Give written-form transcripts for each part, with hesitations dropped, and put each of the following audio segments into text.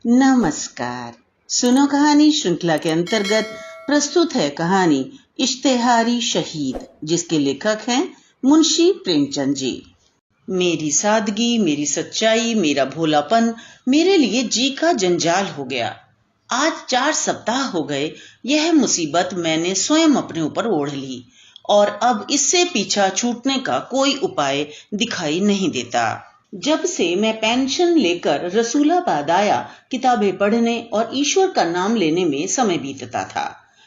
नमस्कार। सुनो कहानी श्रृंखला के अंतर्गत प्रस्तुत है कहानी इश्तेहारी शहीद, जिसके लेखक हैं मुंशी प्रेमचंद जी। मेरी सादगी, मेरी सच्चाई, मेरा भोलापन मेरे लिए जी का जंजाल हो गया। आज 4 सप्ताह हो गए यह मुसीबत मैंने स्वयं अपने ऊपर ओढ़ ली और अब इससे पीछा छूटने का कोई उपाय दिखाई नहीं देता। जब से मैं पेंशन लेकर रसूलाबाद आया, किताबें पढ़ने और ईश्वर का नाम लेने में समय बीतता था।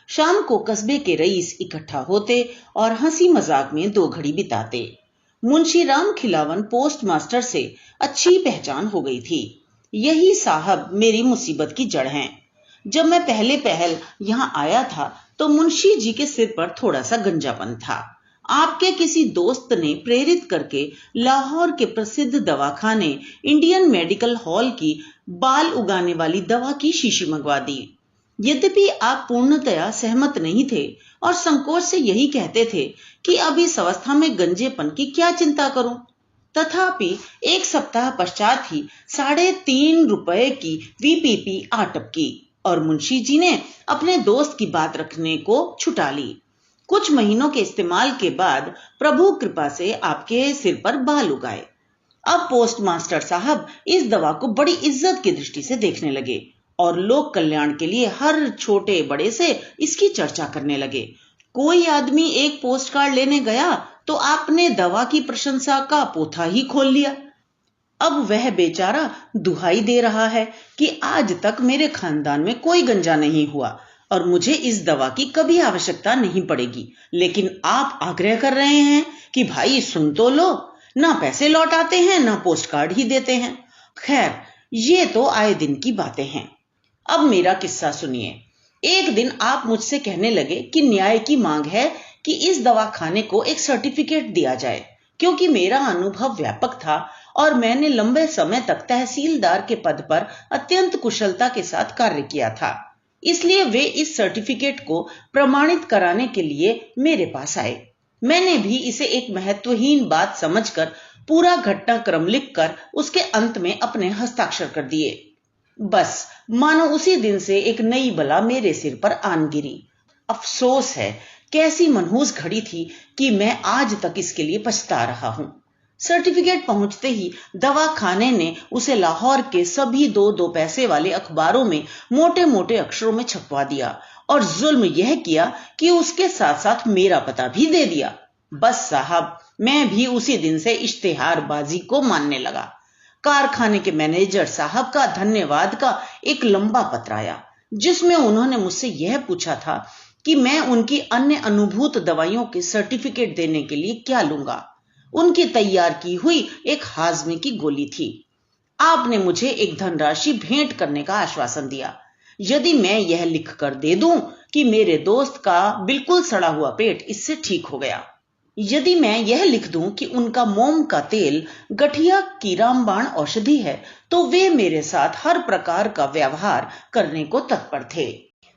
शाम को कस्बे के रईस इकट्ठा होते और हंसी मजाक में 2 घड़ी बिताते। मुंशी राम खिलावन पोस्ट मास्टर से अच्छी पहचान हो गई थी। यही साहब मेरी मुसीबत की जड़ हैं। जब मैं पहले पहल यहाँ आया था तो मुंशी जी के सिर पर थोड़ा सा गंजापन था। आपके किसी दोस्त ने प्रेरित करके लाहौर के प्रसिद्ध दवाखाने इंडियन मेडिकल हॉल की बाल उगाने वाली दवा की शीशी मंगवा दी। यद्यपि आप पूर्णतया सहमत नहीं थे और संकोच से यही कहते थे कि अब इस अवस्था में गंजेपन की क्या चिंता करूं, तथापि 1 सप्ताह पश्चात ही 3.5 रुपए की वीपीपी आ टपकी और मुंशी जी ने अपने दोस्त की बात रखने को छुटा ली। कुछ महीनों के इस्तेमाल के बाद प्रभु कृपा से आपके सिर पर बाल उगाए। अब पोस्ट मास्टर साहब इस दवा को बड़ी इज्जत की दृष्टि से देखने लगे और लोक कल्याण के लिए हर छोटे बड़े से इसकी चर्चा करने लगे। कोई आदमी एक पोस्ट कार्ड लेने गया तो आपने दवा की प्रशंसा का पोथा ही खोल लिया। अब वह बेचारा दुहाई दे रहा है कि आज तक मेरे खानदान में कोई गंजा नहीं हुआ और मुझे इस दवा की कभी आवश्यकता नहीं पड़ेगी, लेकिन आप आग्रह कर रहे हैं कि भाई सुन तो लो। ना पैसे लौटाते हैं, ना पोस्ट कार्ड ही देते हैं। खैर, ये तो आए दिन की बातें हैं। अब मेरा किस्सा सुनिए। एक दिन आप मुझसे कहने लगे कि न्याय की मांग है कि इस दवाखाने को एक सर्टिफिकेट दिया जाए, क्योंकि मेरा अनुभव व्यापक था और मैंने लंबे समय तक तहसीलदार के पद पर अत्यंत कुशलता के साथ कार्य किया था। इसलिए वे इस सर्टिफिकेट को प्रमाणित कराने के लिए मेरे पास आए। मैंने भी इसे एक महत्वहीन बात समझकर पूरा घटनाक्रम लिखकर उसके अंत में अपने हस्ताक्षर कर दिए। बस मानो उसी दिन से एक नई बला मेरे सिर पर आन गिरी। अफसोस है, कैसी मनहूस घड़ी थी कि मैं आज तक इसके लिए पछता रहा हूं। सर्टिफिकेट पहुंचते ही दवाखाने ने उसे लाहौर के सभी 2 पैसे वाले अखबारों में मोटे मोटे अक्षरों में छपवा दिया और जुल्म यह किया कि उसके साथ साथ मेरा पता भी दे दिया। बस साहब, मैं भी उसी दिन से इश्तेहारबाजी को मानने लगा। कारखाने के मैनेजर साहब का धन्यवाद का एक लंबा पत्र आया, जिसमें उन्होंने मुझसे यह पूछा था कि मैं उनकी अन्य अनुभूत दवाइयों के सर्टिफिकेट देने के लिए क्या लूंगा। उनकी तैयार की हुई एक हाजमे की गोली थी। आपने मुझे एक धनराशि भेंट करने का आश्वासन दिया यदि मैं यह लिख कर दे दूं कि मेरे दोस्त का बिल्कुल सड़ा हुआ पेट इससे ठीक हो गया। यदि मैं यह लिख दूं कि उनका मोम का तेल गठिया की रामबाण औषधि है, तो वे मेरे साथ हर प्रकार का व्यवहार करने को तत्पर थे।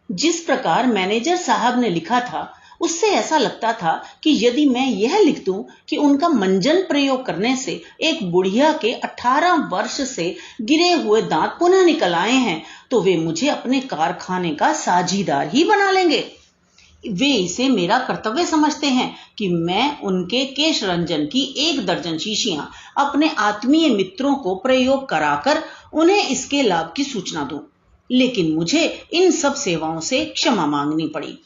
जिस प्रकार मैनेजर साहब ने लिखा था, उससे ऐसा लगता था कि यदि मैं यह लिख दूं कि उनका मंजन प्रयोग करने से एक बुढ़िया के 18 वर्ष से गिरे हुए दांत पुनः निकल आए हैं, तो वे मुझे अपने कारखाने का साझीदार ही बना लेंगे। वे इसे मेरा कर्तव्य समझते हैं कि मैं उनके केश रंजन की 1 दर्जन शीशियां अपने आत्मीय मित्रों को प्रयोग कराकर उन्हें इसके लाभ की सूचना दूं। लेकिन मुझे इन सब सेवाओं से क्षमा मांगनी पड़ी।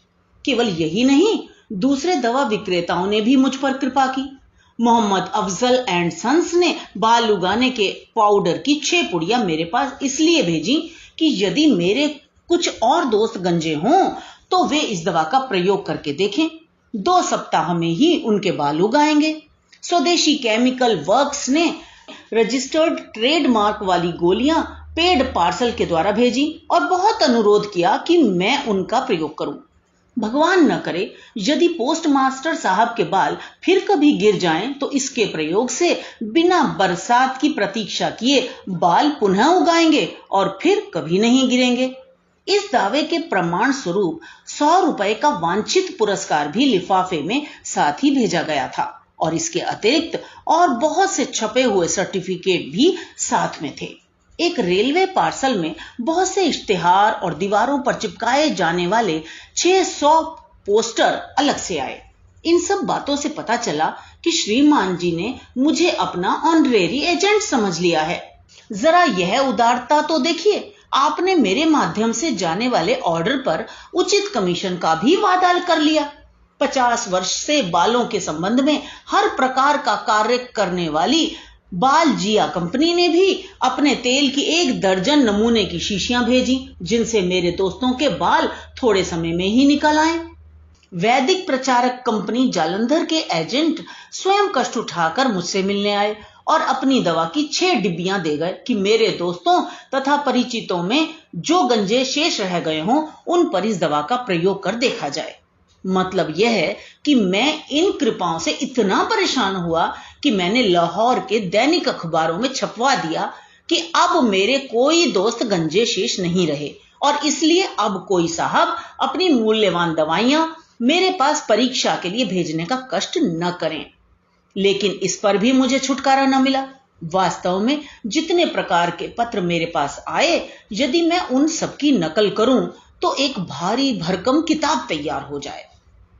केवल यही नहीं, दूसरे दवा विक्रेताओं ने भी मुझ पर कृपा की। मोहम्मद अफजल एंड सन्स ने बाल उगाने के पाउडर की 6 पुड़ियां मेरे पास इसलिए भेजी कि यदि मेरे कुछ और दोस्त गंजे हों तो वे इस दवा का प्रयोग करके देखें। 2 सप्ताह में ही उनके बाल उगाएंगे। स्वदेशी केमिकल वर्क्स ने रजिस्टर्ड ट्रेडमार्क वाली गोलियां पेड पार्सल के द्वारा भेजी और बहुत अनुरोध किया कि मैं उनका प्रयोग करूं। भगवान न करे यदि पोस्ट मास्टर साहब के बाल फिर कभी गिर जाएं तो इसके प्रयोग से बिना बरसात की प्रतीक्षा किए बाल पुनः उगाएंगे और फिर कभी नहीं गिरेंगे। इस दावे के प्रमाण स्वरूप 100 रुपए का वांछित पुरस्कार भी लिफाफे में साथ ही भेजा गया था और इसके अतिरिक्त और बहुत से छपे हुए सर्टिफिकेट भी साथ में थे। एक रेलवे पार्सल में बहुत से इश्तिहार और दीवारों पर चिपकाए जाने वाले 600 पोस्टर अलग से आए। इन सब बातों से पता चला कि श्रीमान जी ने मुझे अपना ऑनरेरी एजेंट समझ लिया है। जरा यह उदारता तो देखिए, आपने मेरे माध्यम से जाने वाले ऑर्डर पर उचित कमीशन का भी वादा कर लिया। 50 वर्ष से बालों के संबंध में हर प्रकार का कार्य करने वाली बाल जिया कंपनी ने भी अपने तेल की 1 दर्जन नमूने की शीशियां भेजी, जिनसे मेरे दोस्तों के बाल थोड़े समय में ही निकल आए। वैदिक प्रचारक कंपनी जालंधर के एजेंट स्वयं कष्ट उठाकर मुझसे मिलने आए और अपनी दवा की 6 डिब्बियां दे गए कि मेरे दोस्तों तथा परिचितों में जो गंजे शेष रह गए हों उन पर इस दवा का प्रयोग कर देखा जाए। मतलब यह है कि मैं इन कृपाओं से इतना परेशान हुआ कि मैंने लाहौर के दैनिक अखबारों में छपवा दिया कि अब मेरे कोई दोस्त गंजे शेष नहीं रहे और इसलिए अब कोई साहब अपनी मूल्यवान दवाइयां मेरे पास परीक्षा के लिए भेजने का कष्ट न करें। लेकिन इस पर भी मुझे छुटकारा न मिला। वास्तव में जितने प्रकार के पत्र मेरे पास आए, यदि मैं उन सबकी नकल करूं तो एक भारी भरकम किताब तैयार हो जाए।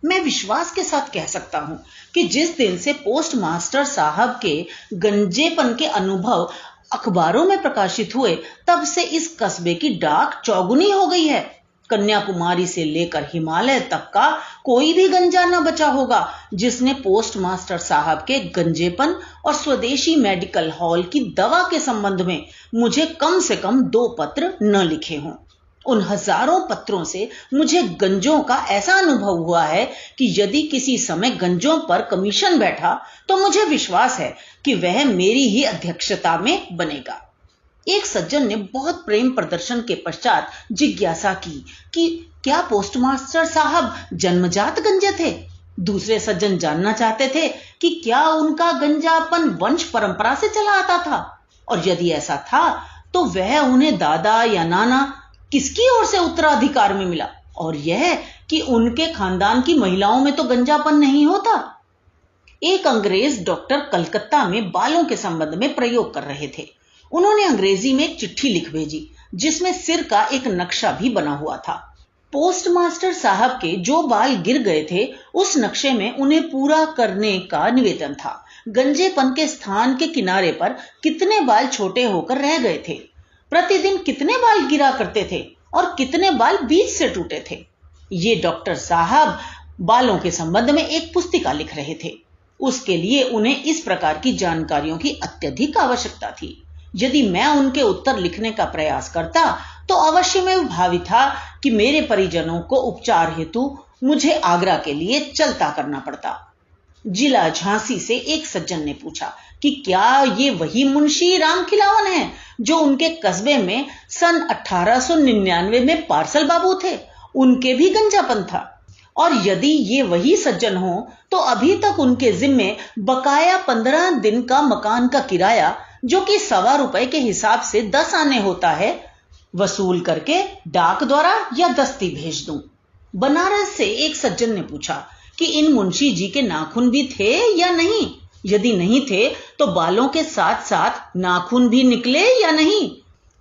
मैं विश्वास के साथ कह सकता हूं कि जिस दिन से पोस्ट मास्टर साहब के गंजेपन के अनुभव अखबारों में प्रकाशित हुए, तब से इस कस्बे की डाक चौगुनी हो गई है। कन्याकुमारी से लेकर हिमालय तक का कोई भी गंजा न बचा होगा जिसने पोस्ट मास्टर साहब के गंजेपन और स्वदेशी मेडिकल हॉल की दवा के संबंध में मुझे कम से कम 2 पत्र न लिखे हों। उन हजारों पत्रों से मुझे गंजों का ऐसा अनुभव हुआ है कि यदि किसी समय गंजों पर कमीशन बैठा तो मुझे विश्वास है कि वह मेरी ही अध्यक्षता में बनेगा। एक सज्जन ने बहुत प्रेम प्रदर्शन के पश्चात जिज्ञासा की कि क्या पोस्टमास्टर साहब जन्मजात गंजे थे। दूसरे सज्जन जानना चाहते थे कि क्या उनका गंजापन वंश परंपरा से चला आता था, और यदि ऐसा था तो वह उन्हें दादा या नाना किसकी ओर से उत्तराधिकार में मिला, और यह कि उनके खानदान की महिलाओं में तो गंजापन नहीं होता। एक अंग्रेज डॉक्टर कलकत्ता में बालों के संबंध में प्रयोग कर रहे थे। उन्होंने अंग्रेजी में एक चिट्ठी लिख भेजी जिसमें सिर का एक नक्शा भी बना हुआ था। पोस्ट मास्टर साहब के जो बाल गिर गए थे उस नक्शे में उन्हें पूरा करने का निवेदन था। गंजेपन के स्थान के किनारे पर कितने बाल छोटे होकर रह गए थे, प्रतिदिन कितने बाल गिरा करते थे और कितने बाल बीच से टूटे थे। ये डॉक्टर साहब बालों के संबंध में एक पुस्तिका लिख रहे थे। उसके लिए उन्हें इस प्रकार की जानकारियों की अत्यधिक आवश्यकता थी। यदि मैं उनके उत्तर लिखने का प्रयास करता तो अवश्य में भावी था कि मेरे परिजनों को उपचार हेतु मुझे आगरा के लिए चलता करना पड़ता। जिला झांसी से एक सज्जन ने पूछा कि क्या ये वही मुंशी राम खिलावन है जो उनके कस्बे में सन 1899 में पार्सल बाबू थे। उनके भी गंजापन था, और यदि ये वही सज्जन हो तो अभी तक उनके जिम्मे बकाया 15 दिन का मकान का किराया, जो कि ₹1.25 के हिसाब से 10 आने होता है, वसूल करके डाक द्वारा या दस्ती भेज दूं। बनारस से एक सज्जन ने पूछा कि इन मुंशी जी के नाखून भी थे या नहीं। यदि नहीं थे तो बालों के साथ साथ नाखून भी निकले या नहीं।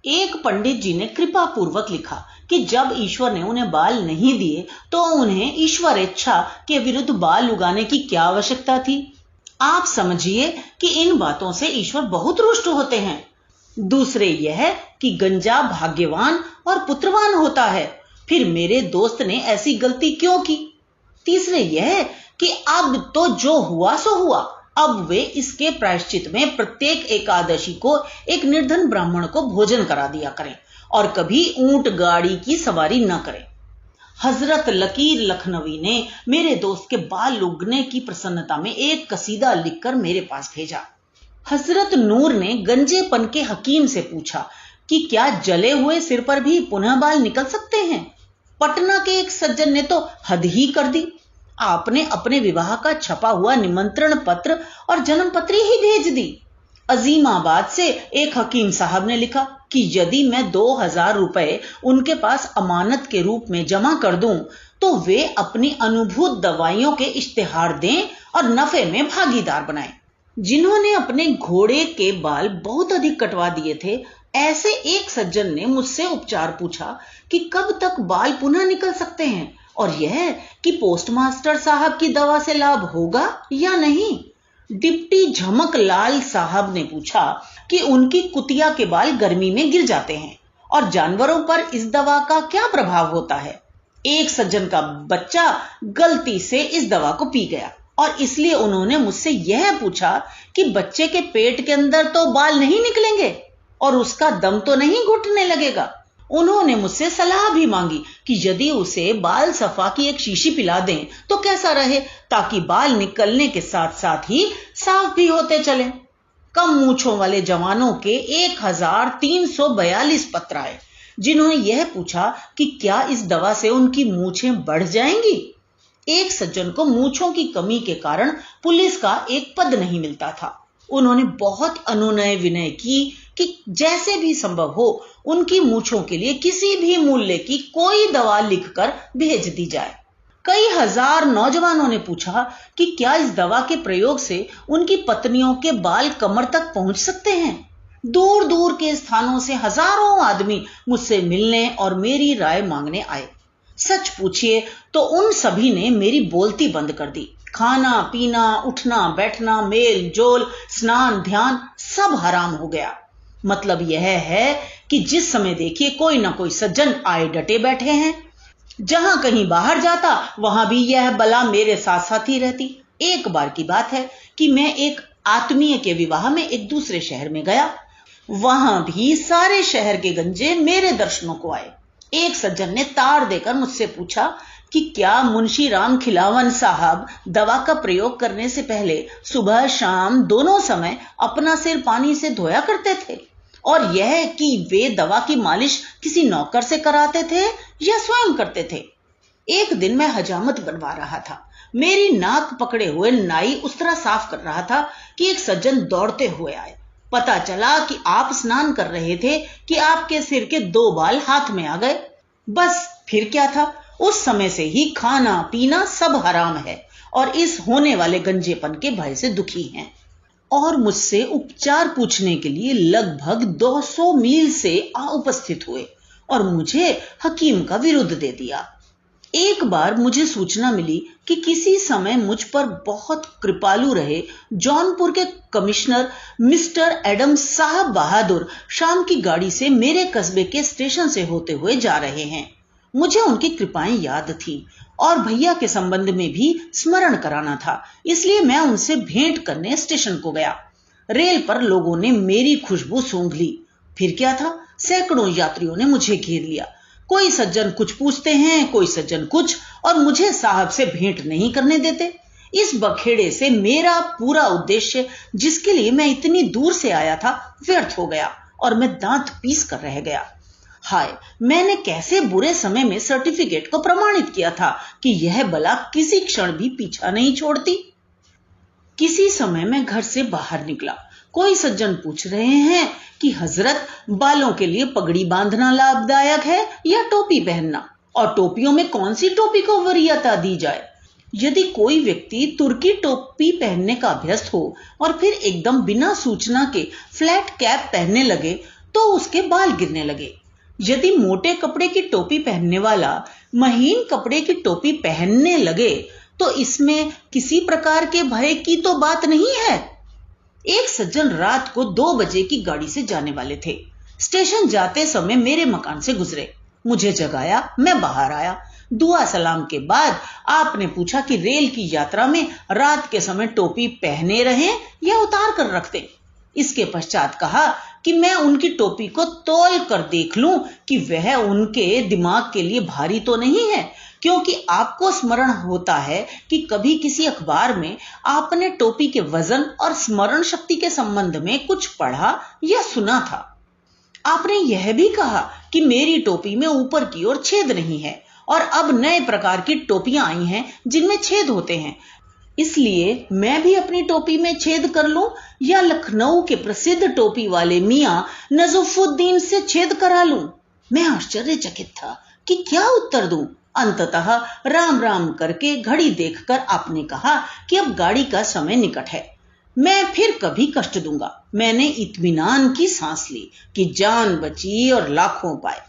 एक पंडित जी ने कृपा पूर्वक लिखा कि जब ईश्वर ने उन्हें बाल नहीं दिए तो उन्हें ईश्वर इच्छा के विरुद्ध बाल उगाने की क्या आवश्यकता थी। आप समझिए कि इन बातों से ईश्वर बहुत रुष्ट होते हैं। दूसरे यह कि गंजा भाग्यवान और पुत्रवान होता है, फिर मेरे दोस्त ने ऐसी गलती क्यों की। तीसरे यह कि अब तो जो हुआ सो हुआ, अब वे इसके प्रायश्चित में प्रत्येक एकादशी को एक निर्धन ब्राह्मण को भोजन करा दिया करें और कभी ऊंट गाड़ी की सवारी न करें। हजरत लकीर लखनवी ने मेरे दोस्त के बाल उगने की प्रसन्नता में एक कसीदा लिखकर मेरे पास भेजा। हजरत नूर ने गंजेपन के हकीम से पूछा कि क्या जले हुए सिर पर भी पुनः बाल निकल सकते हैं। पटना के एक सज्जन ने तो हद ही कर दी। आपने अपने विवाह का छपा हुआ निमंत्रण पत्र और जन्म पत्री ही भेज दी। अजीमाबाद से एक हकीम साहब ने लिखा कि यदि मैं 2000 रुपए उनके पास अमानत के रूप में जमा कर दूं तो वे अपनी अनुभूत दवाइयों के इश्तिहार दें और नफे में भागीदार बनाएं। जिन्होंने अपने घोड़े के बाल बहुत अधिक कटवा दिए थे ऐसे एक सज्जन ने मुझसे उपचार पूछा कि कब तक बाल पुनः निकल सकते हैं, और यह कि पोस्टमास्टर साहब की दवा से लाभ होगा या नहीं। डिप्टी झमक लाल साहब ने पूछा कि उनकी कुतिया के बाल गर्मी में गिर जाते हैं और जानवरों पर इस दवा का क्या प्रभाव होता है। एक सज्जन का बच्चा गलती से इस दवा को पी गया और इसलिए उन्होंने मुझसे यह पूछा कि बच्चे के पेट के अंदर तो बाल नहीं निकलेंगे और उसका दम तो नहीं घुटने लगेगा। उन्होंने मुझसे सलाह भी मांगी कि यदि उसे बाल सफा की एक शीशी पिला दें तो कैसा रहे, ताकि बाल निकलने के साथ साथ ही साफ भी होते चले। कम मूंछों वाले जवानों के 1342 पत्र आए, जिन्होंने यह पूछा कि क्या इस दवा से उनकी मूंछें बढ़ जाएंगी। एक सज्जन को मूंछों की कमी के कारण पुलिस का एक पद नहीं मिलता था। उन्होंने बहुत अनुनय विनय की कि जैसे भी संभव हो उनकी मूंछों के लिए किसी भी मूल्य की कोई दवा लिखकर भेज दी जाए। कई हजार नौजवानों ने पूछा कि क्या इस दवा के प्रयोग से उनकी पत्नियों के बाल कमर तक पहुंच सकते हैं। दूर दूर के स्थानों से हजारों आदमी मुझसे मिलने और मेरी राय मांगने आए। सच पूछिए तो उन सभी ने मेरी बोलती बंद कर दी। खाना पीना, उठना बैठना, मेल जोल, स्नान ध्यान सब हराम हो गया। मतलब यह है कि जिस समय देखिए कोई ना कोई सज्जन आए डटे बैठे हैं। जहां कहीं बाहर जाता वहां भी यह बला मेरे साथ साथ ही रहती। एक बार की बात है कि मैं एक आत्मीय के विवाह में एक दूसरे शहर में गया। वहां भी सारे शहर के गंजे मेरे दर्शनों को आए। एक सज्जन ने तार देकर मुझसे पूछा कि क्या मुंशी राम खिलावन साहब दवा का प्रयोग करने से पहले सुबह शाम दोनों समय अपना सिर पानी से धोया करते थे, और यह कि वे दवा की मालिश किसी नौकर से कराते थे या स्वयं करते थे। एक दिन मैं हजामत बनवा रहा था। मेरी नाक पकड़े हुए नाई उस तरह साफ कर रहा था कि एक सज्जन दौड़ते हुए आए। पता चला कि आप स्नान कर रहे थे कि आपके सिर के 2 बाल हाथ में आ गए। बस फिर क्या था, उस समय से ही खाना पीना सब हराम है और इस होने वाले गंजेपन के भय से दुखी हैं। और मुझसे उपचार पूछने के लिए लगभग 200 मील से आ उपस्थित हुए और मुझे हकीम का विरुद्ध दे दिया। एक बार मुझे सूचना मिली कि किसी समय मुझ पर बहुत कृपालु रहे जौनपुर के कमिश्नर मिस्टर एडम्स साहब बहादुर शाम की गाड़ी से मेरे कस्बे के स्टेशन से होते हुए जा रहे हैं। मुझे उनकी कृपाएं याद थी और भैया के संबंध में भी स्मरण कराना था, इसलिए मैं उनसे भेंट करने स्टेशन को गया। रेल पर लोगों ने मेरी खुशबू सूंघ ली। फिर क्या था, सैकड़ों यात्रियों ने मुझे घेर लिया। कोई सज्जन कुछ पूछते हैं, कोई सज्जन कुछ, और मुझे साहब से भेंट नहीं करने देते। इस बखेड़े से मेरा पूरा उद्देश्य, जिसके लिए मैं इतनी दूर से आया था, व्यर्थ हो गया और मैं दांत पीस कर रह गया। हाय, मैंने कैसे बुरे समय में सर्टिफिकेट को प्रमाणित किया था कि यह बला किसी क्षण भी पीछा नहीं छोड़ती। किसी समय मैं घर से बाहर निकला। कोई सज्जन पूछ रहे हैं कि हजरत, बालों के लिए पगड़ी बांधना लाभदायक है या टोपी पहनना, और टोपियों में कौन सी टोपी को वरीयता दी जाए। यदि कोई व्यक्ति तुर्की टोपी पहनने का अभ्यस्त हो और फिर एकदम बिना सूचना के फ्लैट कैप पहनने लगे तो उसके बाल गिरने लगे। यदि मोटे कपड़े की टोपी पहनने वाला महीन कपड़े की टोपी पहनने लगे तो इसमें किसी प्रकार के भय की तो बात नहीं है। एक सज्जन रात को 2 बजे की गाड़ी से जाने वाले थे। स्टेशन जाते समय मेरे मकान से गुजरे। मुझे जगाया, मैं बाहर आया। दुआ सलाम के बाद आपने पूछा कि रेल की यात्रा में रात के समय टोपी पहने रहें या उतार कर रख दें। इसके पश्चात कहा कि मैं उनकी टोपी को तौल कर देख लूं कि वह उनके दिमाग के लिए भारी तो नहीं है, क्योंकि आपको स्मरण होता है कि कभी किसी अखबार में आपने टोपी के वजन और स्मरण शक्ति के संबंध में कुछ पढ़ा या सुना था। आपने यह भी कहा कि मेरी टोपी में ऊपर की ओर छेद नहीं है और अब नए प्रकार की टोपियां आई हैं जिनमें छेद होते हैं, इसलिए मैं भी अपनी टोपी में छेद कर लूं या लखनऊ के प्रसिद्ध टोपी वाले मियां नजफुद्दीन से छेद करा लूं। मैं आश्चर्यचकित था कि क्या उत्तर दूं। अंततः राम राम करके घड़ी देखकर आपने कहा कि अब गाड़ी का समय निकट है। मैं फिर कभी कष्ट दूंगा। मैंने इत्मीनान की सांस ली कि जान बची और लाखों पाए।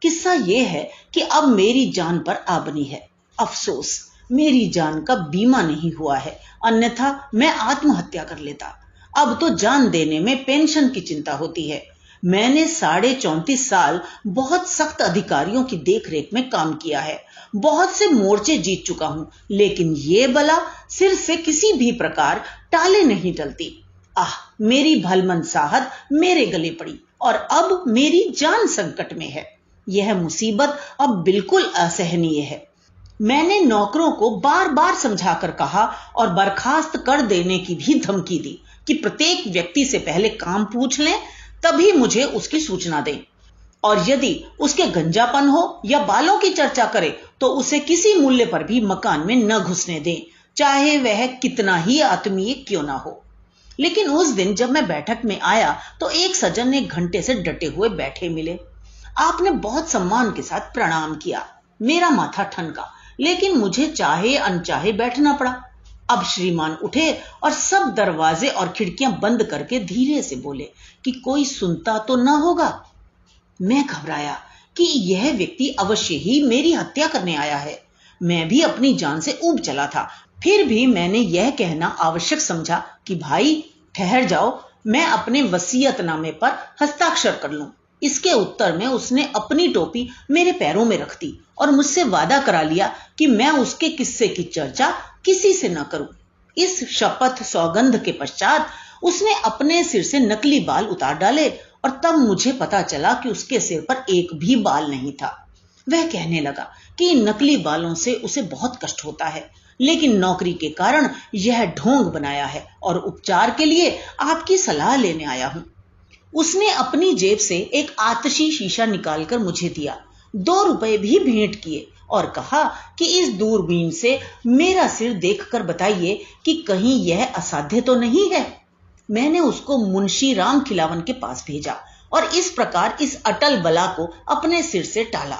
किस्सा यह है कि अब मेरी जान पर आबनी है। अफसोस, मेरी जान का बीमा नहीं हुआ है, अन्यथा मैं आत्महत्या कर लेता। अब तो जान देने में पेंशन की चिंता होती है। मैंने 34.5 साल बहुत सख्त अधिकारियों की देखरेख में काम किया है। बहुत से मोर्चे जीत चुका हूं, लेकिन ये बला सिर से किसी भी प्रकार टाले नहीं टलती। आह, मेरी भलमनसाहत मेरे गले पड़ी और अब मेरी जान संकट में है। यह मुसीबत अब बिल्कुल असहनीय है। मैंने नौकरों को बार बार समझाकर कहा और बर्खास्त कर देने की भी धमकी दी कि प्रत्येक व्यक्ति से पहले काम पूछ लें, तभी मुझे उसकी सूचना दें, और यदि उसके गंजापन हो या बालों की चर्चा करे तो उसे किसी मूल्य पर भी मकान में न घुसने दें, चाहे वह कितना ही आत्मीय क्यों ना हो। लेकिन उस दिन जब मैं बैठक में आया तो एक सज्जन 1 घंटे से डटे हुए बैठे मिले। आपने बहुत सम्मान के साथ प्रणाम किया। मेरा माथा ठनका, लेकिन मुझे चाहे अनचाहे बैठना पड़ा। अब श्रीमान उठे और सब दरवाजे और खिड़कियां बंद करके धीरे से बोले कि कोई सुनता तो न होगा। मैं घबराया कि यह व्यक्ति अवश्य ही मेरी हत्या करने आया है। मैं भी अपनी जान से ऊब चला था। फिर भी मैंने यह कहना आवश्यक समझा कि भाई ठहर जाओ, मैं अपने वसीयतनामे पर हस्ताक्षर कर लूं। इसके उत्तर में उसने अपनी टोपी मेरे पैरों में रख दी और मुझसे वादा करा लिया कि मैं उसके किस्से की चर्चा किसी से न करूं। इस शपथ सौगंध के पश्चात उसने अपने सिर से नकली बाल उतार डाले और तब मुझे पता चला कि उसके सिर पर एक भी बाल नहीं था। वह कहने लगा कि इन नकली बालों से उसे बहुत कष्ट होता है, लेकिन नौकरी के कारण यह ढोंग बनाया है और उपचार के लिए आपकी सलाह लेने आया हूं। उसने अपनी जेब से एक आतशी शीशा निकालकर मुझे दिया, 2 रुपए भी भेंट किए और कहा कि इस दूरबीन से मेरा सिर देखकर बताइए कि कहीं यह असाध्य तो नहीं है। मैंने उसको मुंशी राम खिलावन के पास भेजा और इस प्रकार इस अटल बला को अपने सिर से टाला।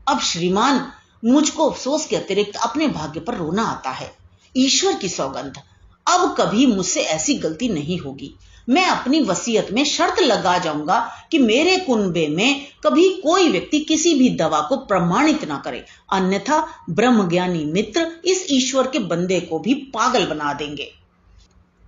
अब श्रीमान, मुझको अफसोस के अतिरिक्त अपने भाग्य पर रोना आता है। ईश्वर की सौगंध, अब कभी मुझसे ऐसी गलती नहीं होगी। मैं अपनी वसीयत में शर्त लगा जाऊंगा कि मेरे कुनबे में कभी कोई व्यक्ति किसी भी दवा को प्रमाणित ना करे, अन्यथा ब्रह्मज्ञानी मित्र इस ईश्वर के बंदे को भी पागल बना देंगे।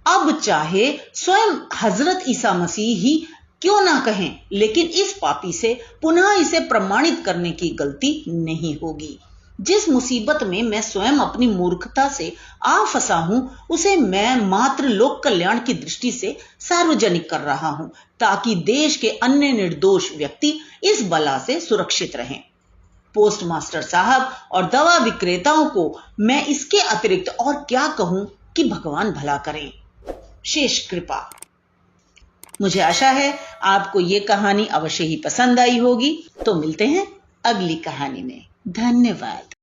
अब चाहे स्वयं हजरत ईसा मसीह ही क्यों ना कहें, लेकिन इस पापी से पुनः इसे प्रमाणित करने की गलती नहीं होगी। जिस मुसीबत में मैं स्वयं अपनी मूर्खता से आ फंसा हूं, उसे मैं मात्र लोक कल्याण की दृष्टि से सार्वजनिक कर रहा हूं, ताकि देश के अन्य निर्दोष व्यक्ति इस बला से सुरक्षित रहें। पोस्टमास्टर साहब और दवा विक्रेताओं को मैं इसके अतिरिक्त और क्या कहूं कि भगवान भला करें। शेष कृपा। मुझे आशा है आपको ये कहानी अवश्य ही पसंद आई होगी। तो मिलते हैं अगली कहानी में। धन्यवाद।